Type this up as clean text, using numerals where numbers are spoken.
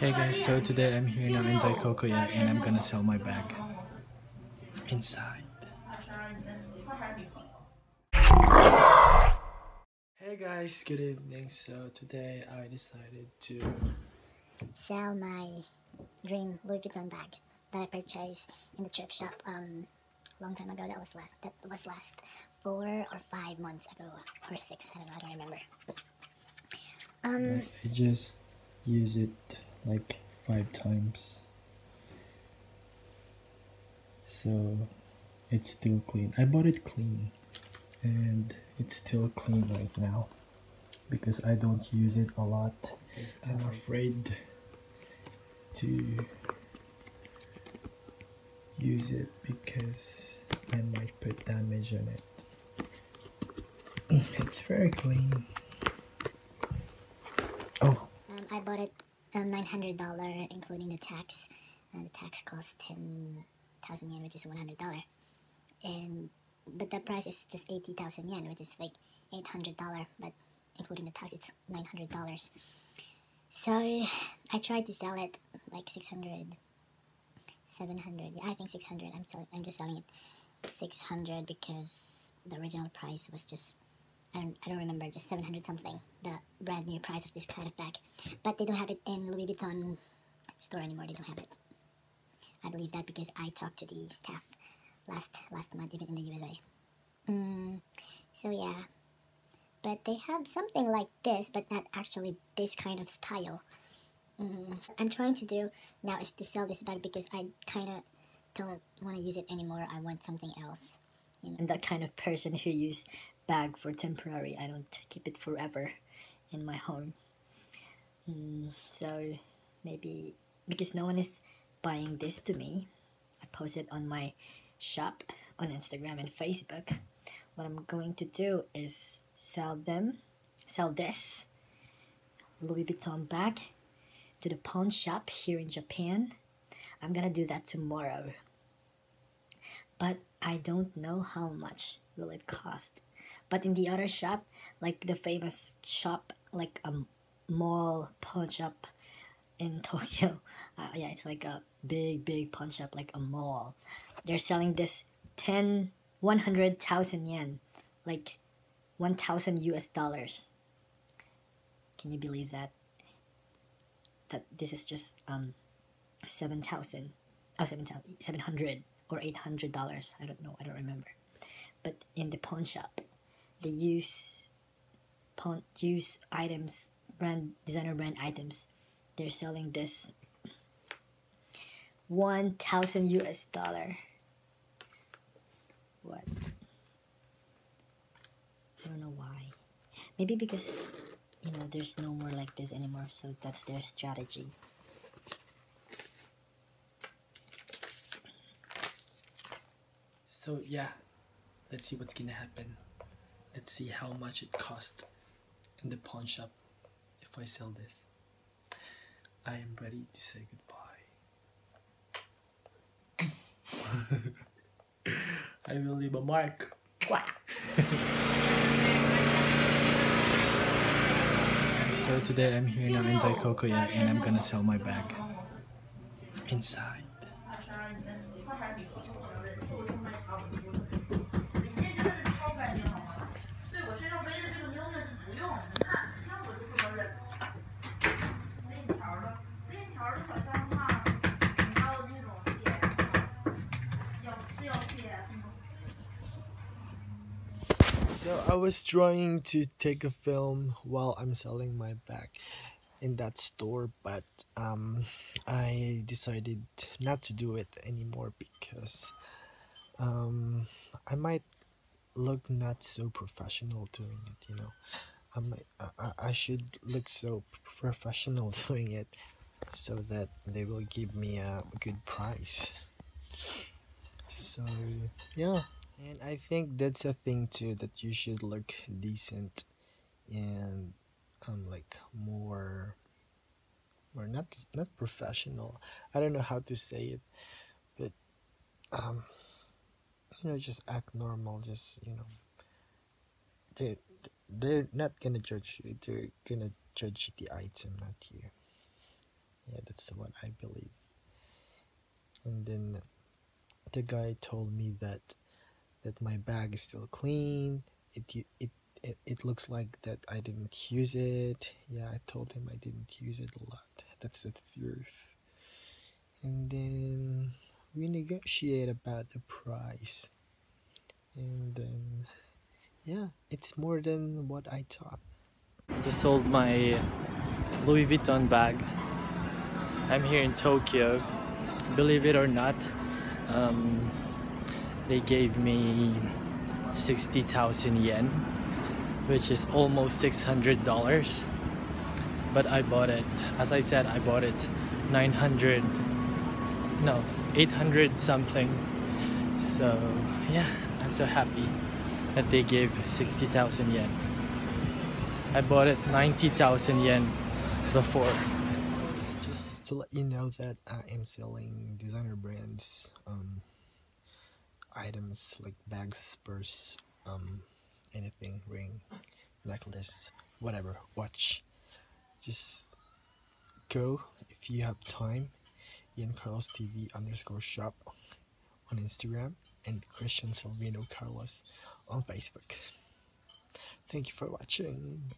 Hey guys, so today I'm here now in Daikokuya and I'm gonna sell my bag inside. Hey guys, good evening. So today I decided to sell my dream Louis Vuitton bag that I purchased in the thrift shop long time ago. That was last 4 or 5 months ago, or 6, I don't know, I don't remember. I just use it like 5 times. So it's still clean. I bought it clean and it's still clean right now because I don't use it a lot because I'm afraid to use it because I might put damage on it. It's very clean. Oh, I bought it $900 including the tax. The tax cost 10,000 yen, which is $100. But the price is just 80,000 yen, which is like $800. But including the tax, it's $900. So I tried to sell it like 600, 700. Yeah, I think 600. I'm just selling it 600 because the original price was just, I don't remember, just 700 something, the brand new price of this kind of bag. But they don't have it in Louis Vuitton store anymore. They don't have it. I believe that because I talked to the staff last month, even in the USA. So yeah, but they have something like this, but not actually this kind of style. I'm trying to do now is to sell this bag because I kind of don't want to use it anymore. I want something else. I'm that kind of person who use bag for temporary. I don't keep it forever in my home. So maybe because no one is buying this to me, I post it on my shop on Instagram and Facebook. What I'm going to do is sell this Louis Vuitton bag to the pawn shop here in Japan. I'm gonna do that tomorrow. But I don't know how much will it cost. But in the other shop, like the famous shop, like a mall pawn shop in Tokyo, yeah, it's like a big pawn shop, like a mall. They're selling this 100,000 yen, like 1,000 US dollars. Can you believe that? That this is just 7,000, 700 or $800. I don't know. I don't remember. But in the pawn shop, they use items, designer brand items. They're selling this 1,000 US dollar. What? I don't know why. Maybe because there's no more like this anymore, so that's their strategy. so yeah, let's see what's gonna happen. Let's see how much it costs in the pawn shop if I sell this. I am ready to say goodbye. I will leave a mark. So today I'm here now in Daikokuya and I'm gonna sell my bag inside. So I was trying to take a film while I'm selling my bag in that store, but I decided not to do it anymore because I might look not so professional doing it. I should look so professional doing it so that they will give me a good price. So yeah, and I think that's a thing too, that you should look decent and like more not professional. I don't know how to say it, but just act normal. Just they they're not gonna judge you. They're gonna judge the item, not you. Yeah, that's That's what I believe. And then the guy told me that my bag is still clean. It looks like that I didn't use it. Yeah, I told him I didn't use it a lot. That's the truth. And then we negotiate about the price. And then yeah, it's more than what I thought. I just sold my Louis Vuitton bag. I'm here in Tokyo. Believe it or not, um, they gave me 60,000 yen, which is almost $600. But I bought it, as I said, I bought it 900, no, 800 something. So yeah, I'm so happy that they gave 60,000 yen. I bought it 90,000 yen before. Just to let you know that I am selling designer brands items like bags, purse, anything, ring, necklace, whatever, watch. Just go if you have time. Ian Carlos TV _shop on Instagram and Christian Salvino Carlos on Facebook. Thank you for watching.